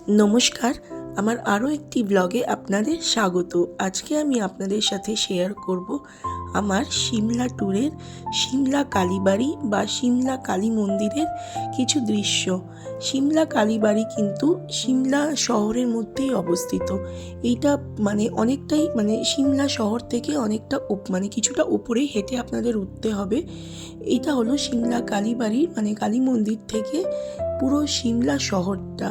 নমস্কার, আমার আরও একটি ব্লগে আপনাদের স্বাগত। আজকে আমি আপনাদের সাথে শেয়ার করব আমার সিমলা ট্যুরের সিমলা কালীবাড়ি বা সিমলা কালী মন্দিরের কিছু দৃশ্য। সিমলা কালীবাড়ি কিন্তু সিমলা শহরের মধ্যেই অবস্থিত। এইটা অনেকটাই সিমলা শহর থেকে অনেকটা কিছুটা উপরে হেঁটে আপনাদের উঠতে হবে। এটা হলো সিমলা কালীবাড়ি কালী মন্দির থেকে পুরো সিমলা শহরটা।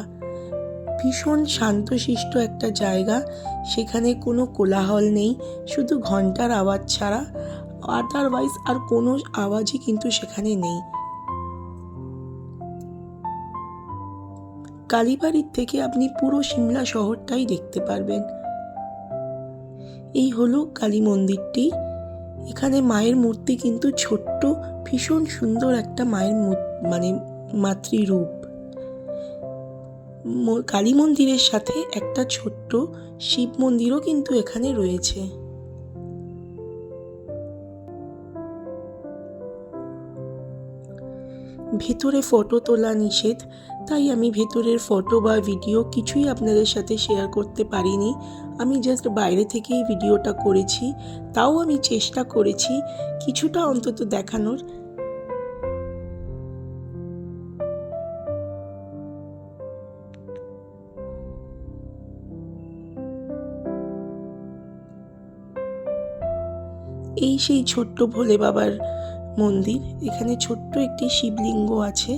ভীষণ শান্তশিষ্ট একটা জায়গা, সেখানে কোনো কোলাহল নেই, শুধু ঘন্টার আওয়াজ ছাড়া আদারওয়াইজ আর কোনো আওয়াজই কিন্তু সেখানে নেই। কালীবাড়ির থেকে আপনি পুরো সিমলা শহরটাই দেখতে পারবেন। এই হলো কালী মন্দিরটি। এখানে মায়ের মূর্তি কিন্তু ছোট্ট, ভীষণ সুন্দর একটা মায়ের মাতৃরূপ। কালী মন্দিরের সাথে একটা ছোট্ট শিব মন্দিরও কিন্তু এখানে রয়েছে। ভেতরে ফটো তোলা নিষেধ, তাই আমি ভেতরের ফটো বা ভিডিও কিছুই আপনাদের সাথে শেয়ার করতে পারিনি। আমি জাস্ট বাইরে থেকেই ভিডিওটা করেছি, তাও আমি চেষ্টা করেছি কিছুটা অন্তত দেখানোর। এই সেই ছোট্ট ভোলে বাবার মন্দির। এখানে ছোট্ট একটি শিবলিঙ্গ আছে।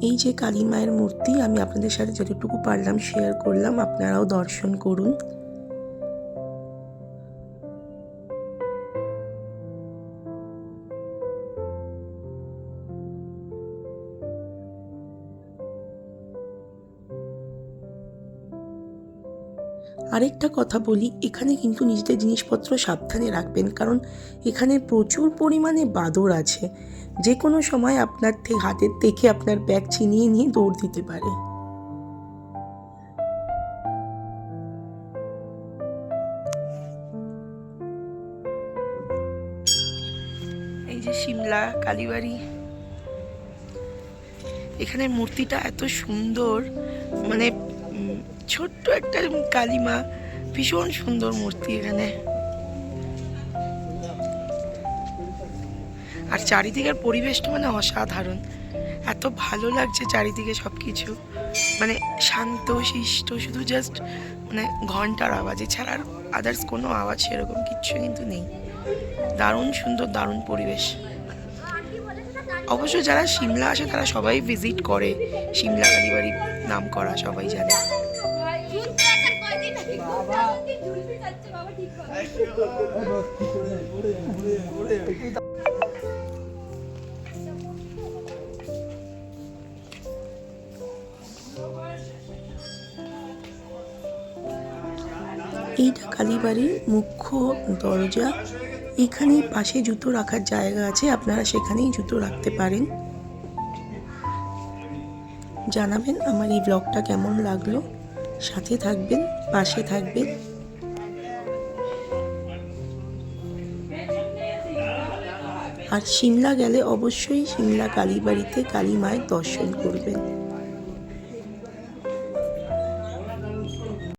এই যে কালী মায়ের মূর্তি, আমি আপনাদের সাথে যতটুকু পারলাম শেয়ার করলাম, আপনারাও দর্শন করুন। আরেকটা কথা বলি, এখানে কিন্তু নিজেদের জিনিসপত্র সাবধানে রাখবেন, কারণ এখানে প্রচুর পরিমাণে বাঁদর আছে। যে কোনো সময় আপনার হাতের থেকে আপনার ব্যাগ ছিনিয়ে নিয়ে দৌড় দিতে পারে। এই যে সিমলা কালীবাড়ি, এখানে মূর্তিটা এত সুন্দর, ছোট্ট একটা কালীমা, ভীষণ সুন্দর মূর্তি এখানে। আর চারিদিকের পরিবেশটা অসাধারণ, এত ভালো লাগছে চারিদিকে সবকিছু, শান্ত শিষ্ট, শুধু জাস্ট ঘন্টার আওয়াজ, এছাড়া আর আদার্স কোনো আওয়াজ সেরকম কিচ্ছু কিন্তু নেই। দারুণ সুন্দর, দারুণ পরিবেশ। অবশ্য যারা সিমলা আসে তারা সবাই ভিজিট করে, সিমলা কালীবাড়ি নাম করা সবাই জানে। এইটা কালীবাড়ির মুখ্য দরজা। এখানেই পাশে জুতো রাখার জায়গা আছে, আপনারা সেখানেই জুতো রাখতে পারেন। জানাবেন আমার এই ব্লগটা কেমন লাগলো, সাথে থাকবেন, পাশে থাকবেন। আর সিমলা গেলে অবশ্যই সিমলা কালীবাড়িতে কালী মায়ের দর্শন করবেন।